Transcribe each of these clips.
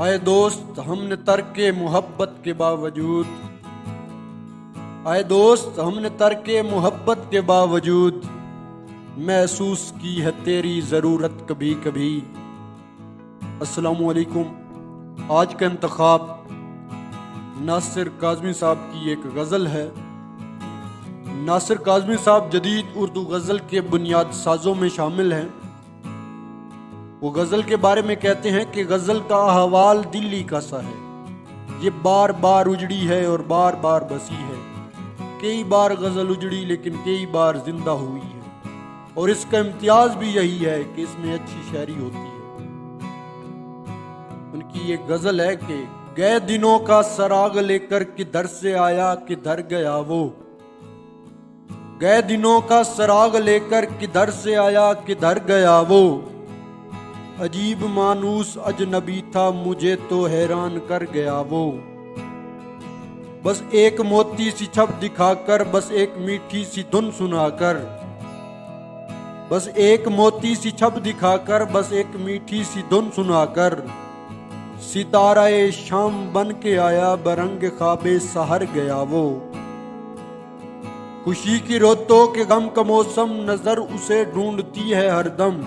आए दोस्त हमने तर्के मोहब्बत के बावजूद आए दोस्त हमने तर्के मोहब्बत के बावजूद महसूस की है तेरी ज़रूरत कभी कभी। अस्सलामुअलैकुम। आज का इंतखाब नासिर काज़मी साहब की एक गज़ल है। नासिर काज़मी साहब जदीद उर्दू गज़ल के बुनियाद साजों में शामिल हैं। वो गज़ल के बारे में कहते हैं कि गज़ल का अहवाल दिल्ली का सा है, ये बार बार उजड़ी है और बार बार बसी है। कई बार गज़ल उजड़ी लेकिन कई बार जिंदा हुई है, और इसका इम्तियाज़ भी यही है कि इसमें अच्छी शायरी होती है। उनकी एक गज़ल है कि गए दिनों का सराग लेकर किधर से आया किधर गया वो। गए दिनों का सराग लेकर किधर से आया किधर गया वो। अजीब मानूस अजनबी था मुझे तो हैरान कर गया वो। बस एक मोती सी छप दिखाकर, बस एक मीठी सी धुन सुनाकर, बस एक मोती सी छप दिखाकर, बस एक मीठी सी धुन सुनाकर, सितारा-ए शाम बन के आया बरंग ख्वाबे सहर गया वो। खुशी की रोतों के गम का मौसम नजर उसे ढूंढती है हरदम।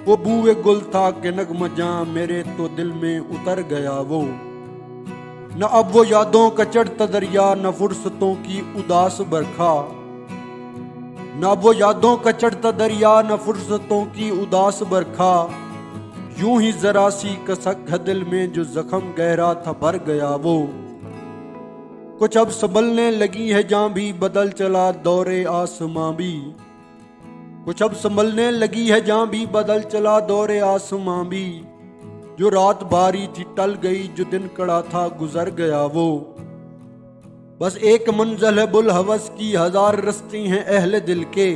वो बूए गुल था कि नगमा जां मेरे तो दिल में उतर गया वो। न अब वो यादों का चढ़ता दरिया, न फुर्सतों की उदास बरखा। न अब वो यादों का चढ़ता दरिया, न फुर्सतों की उदास बरखा। यूं ही जरा सी कसक है दिल में जो जख्म गहरा था भर गया वो। कुछ अब संभलने लगी है जहां भी बदल चला दौरे आसमां भी। कुछ अब संभलने लगी है जहां भी बदल चला दौरे आसमां भी। जो रात बारी थी टल गई, जो दिन कड़ा था गुजर गया वो। बस एक मंजिल है बुल हवस की, हजार रस्ते हैं अहले दिल के।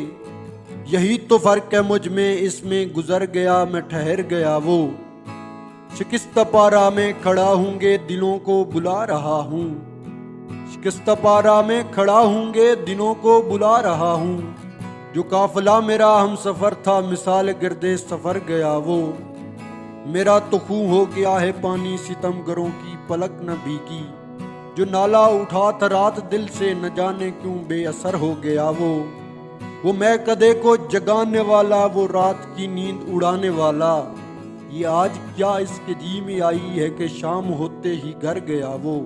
यही तो फर्क है मुझ में, इसमें गुजर गया मैं ठहर गया वो। शिकस्त पारा में खड़ा हूंगे दिलों को बुला रहा हूँ। शिकस्त पारा में खड़ा हूंगे दिनों को बुला रहा हूँ। जो काफिला मेरा हम सफर था मिसाल गिरदे सफर गया वो। मेरा तो खूह हो गया है पानी सितमगरों की पलक न भीगी। जो नाला उठा था रात दिल से न जाने क्यों बेअसर हो गया वो। वो मैं कदे को जगाने वाला, वो रात की नींद उड़ाने वाला। ये आज क्या इसके जी में आई है कि शाम होते ही घर गया वो।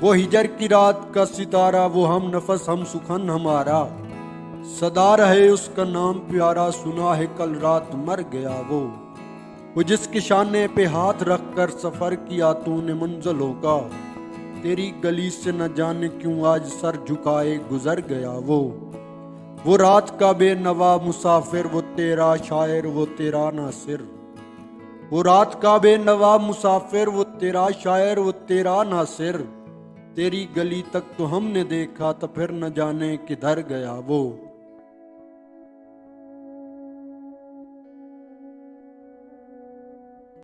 वो हिजर की रात का सितारा, वो हम नफस हम सुखन हमारा। सदा रहे उसका नाम प्यारा, सुना है कल रात मर गया वो। वो जिसके शाने पे हाथ रख कर सफर किया तूने मंजिलों का। तेरी गली से न जाने क्यों आज सर झुकाए गुजर गया वो। वो रात का बेनवा मुसाफिर, वो तेरा शायर वो तेरा नासिर। वो रात का बेनवा मुसाफिर, वो तेरा शायर वो तेरा नासिर। तेरी गली तक तो हमने देखा तो फिर न जाने किधर गया वो।